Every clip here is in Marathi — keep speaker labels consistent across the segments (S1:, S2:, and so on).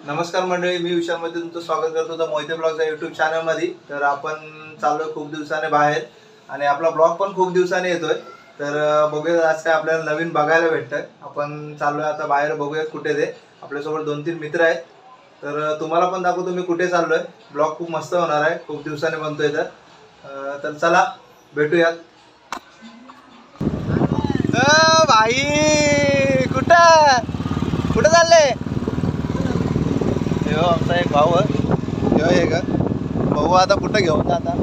S1: नमस्कार मंडळी, मी विशालमध्ये तुमचं स्वागत करतो द मोहिते ब्लॉग्स या यूट्यूब चॅनलमध्ये। तर आपण चाललोय खूप दिवसाने बाहेर आणि आपला ब्लॉग पण खूप दिवसाने येतोय। तर बघूया आज काय आपल्याला नवीन बघायला भेटतंय। आपण चाललोय आता बाहेर, बघूया कुठे ते। आपल्यासोबत 2-3 मित्र आहेत, तर तुम्हाला पण दाखवतो मी कुठे चाललोय। ब्लॉग खूप मस्त होणार आहे, खूप दिवसाने बनतोय तर चला भेटूयात। भाई कुठं कुठं चालले? हो, आमचा एक भाऊ आहे हे का भाऊ, आता कुठं घेऊन जाता?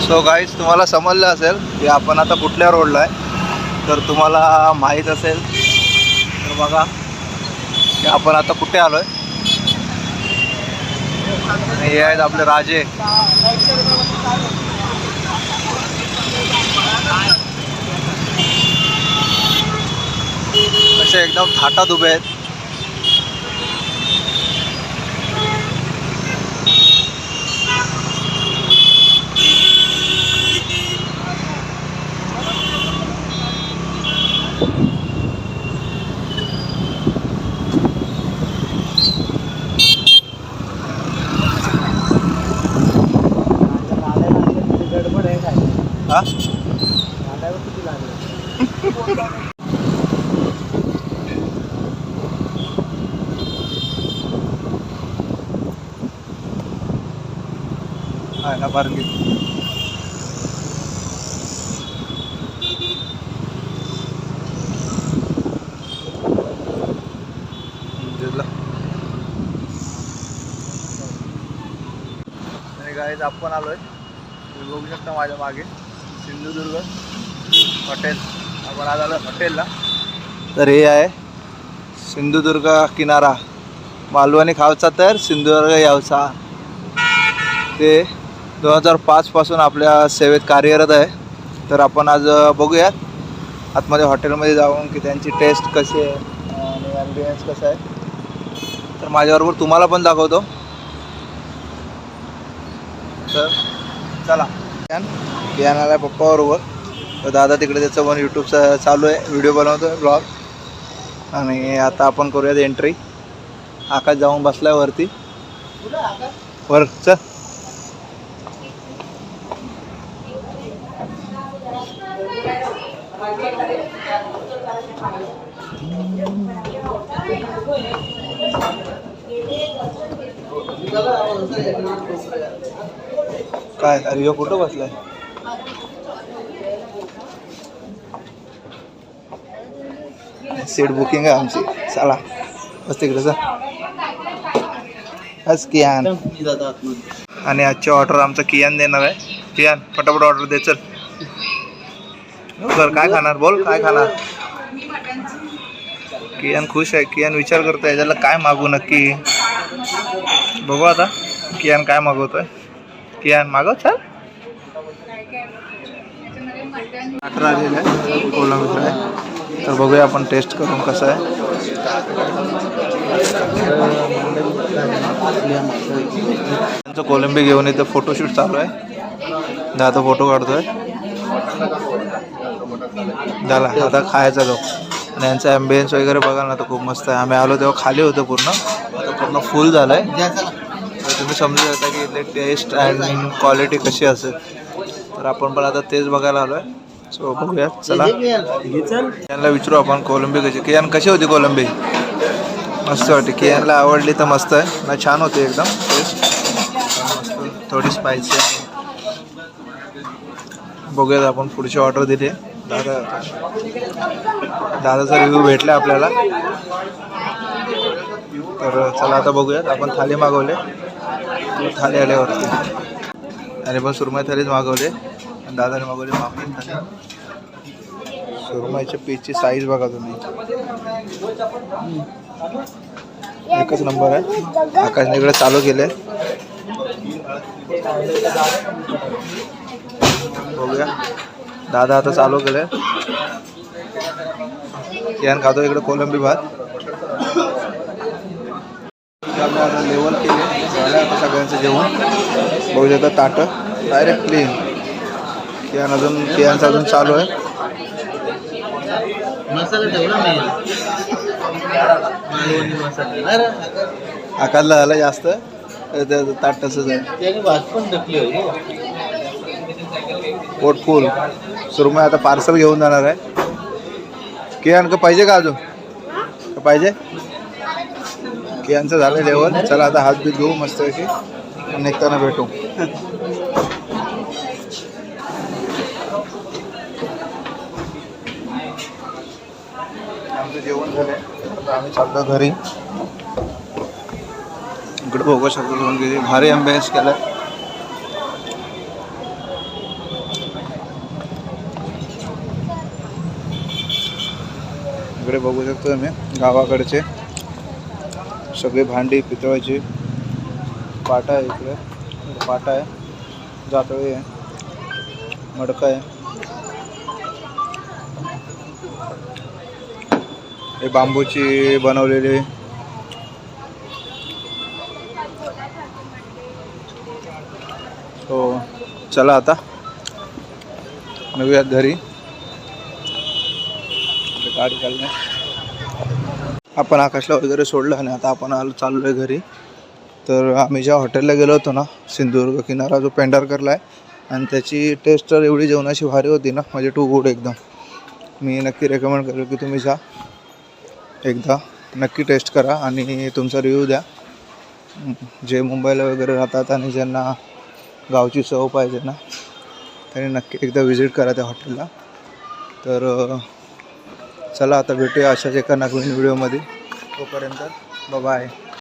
S1: सो गाईज, तुम्हाला समजलं असेल की आपण आता कुठल्या रोडला आहे। तर तुम्हाला माहीत असेल तर बघा की आपण आता कुठे आलोय। हे आहेत आपले राजे। कसे एकदम थाटात उभे आहेत। आहे ना पार्किंग। आणि गाईज आपण आलोय, तुम्ही बघू शकता माझ्या मागे सिंधुदुर्ग हॉटेल। आपण आज आलो हॉटेलला। तर हे आहे सिंधुदुर्ग किनारा, मालवणी खावचा तर सिंधुदुर्ग यावचा। ते 2005 पासून आपल्या सेवेत कार्यरत आहे। तर आपण आज बघूयात आतमध्ये हॉटेलमध्ये जाऊन की त्यांची टेस्ट कशी आहे आणि ॲम्बियन्स कसं आहे। तर माझ्याबरोबर तुम्हाला पण दाखवतो, तर चला। यान आला पप्पा बरोबर, तर दादा तिकडे त्याचं पण यूट्यूबचं चालू आहे, व्हिडिओ बनवतो आहे ब्लॉग। आणि आता आपण करूयात एंट्री। आकाश जाऊन बसलाय वरती, वर चल। काय अरे यो कुठं बसलाय? सीट बुकिंग आहे आमची. चला बस तिकडे जा. आज कियान आणि आजची ऑर्डर आमचा कियान देणार आहे. कियान फटाफट ऑर्डर दे चल. काय खाणार बोल, काय खाणार? कियान खुश आहे. कियान विचार करतोय त्याला काय मागू नक्की. बघू आता कियान काय मागवतोय. कियान मागव चल. मटर आलेलं आहे, कोलंबी फ्राय. तर बघूया आपण टेस्ट करून कसं आहे. त्यांचं कोलंबी घेऊन इथं फोटोशूट चालू आहे. दादा फोटो काढतोय. झाला आता खायचा गप. आणि यांचा ॲम्बियन्स वगैरे बघाल ना तर खूप मस्त आहे. आम्ही आलो तेव्हा खाली होतं पूर्ण, आता पूर्ण फुल झालं आहे. तर तुम्ही समजू शकता की इथले टेस्ट अँड क्वालिटी कशी असेल. तर आपण पण आता तेच बघायला आलो आहे. सो बघूया चला. कियानला विचारू आपण कोलंबी कशी. कियान कशी होती कोलंबी? मस्त वाटते. कियानला आवडली तर मस्त आहे ना, छान होती एकदम टेस्ट. मस्त थोडी स्पायसी आहे. बघूयात आपण पुढची ऑर्डर दिली. दादाचा रिव्ह्यू भेटला आपल्याला. तर चला आता बघूयात. आपण थाली मागवले, थाली आल्यावरती. आणि पण सुरमई थालीच मागवले. दादाने मागवले पापलेट थाली. सुरमईच्या पीसची साईज बघा तुम्ही, एकच नंबर आहे. आकाशने इकडे चालू केले. बघूया दादा आता चालू केले. कियान खातो इकडे कोलंबी भात. आता लेवल केले झालं आता सगळ्यांचं जेवण. बघू शकता ताटं डायरेक्ट क्लीन. कियानचं अजून चालू आहे. आकाशला झालं जास्त, ताट तसंच आहे. पोट फुल. सुरमई आता पार्सल घेऊन जाणार आहे. कियान का पाहिजे का अजून पाहिजे? कियानचं झालं जेवण. चला आता हात बी धुवू मस्त की निघताना भेटू. आमचं जेवण झालं. आता आम्ही चाललो घरी. इकडे बघू शकतो तुम्ही भारी अभ्यास केला. इकडे बघू शकतो आम्ही गावाकडचे सगळे भांडी पितळाची. पाटा आहे इकडे, पाटा आहे, जातळी आहे, मडका आहे. हे बांबूची बनवलेली. हो चला आता निघूयात घरी. गाडी चालणे. आपण आकाशला वगैरे सोडलं आणि आता आपण चाललो आहे घरी. तर आम्ही ज्या हॉटेलला गेलो होतो ना, सिंधुदुर्ग किनारा जो पेंढारकरला आहे, आणि त्याची टेस्ट तर एवढी जेवणाची भारी होती ना, म्हणजे टू गुड एकदम. मी नक्की रेकमेंड करेल की तुम्ही जा, एकदा नक्की टेस्ट करा आणि तुमचा रिव्ह्यू द्या. जे मुंबईला वगैरे राहतात आणि ज्यांना गावची चव पाहिजे ना, त्यांनी नक्की एकदा व्हिजिट करा त्या हॉटेलला. तर चला आता भेटूया अशाच एका नवीन व्हिडिओमध्ये. तोपर्यंत बाय.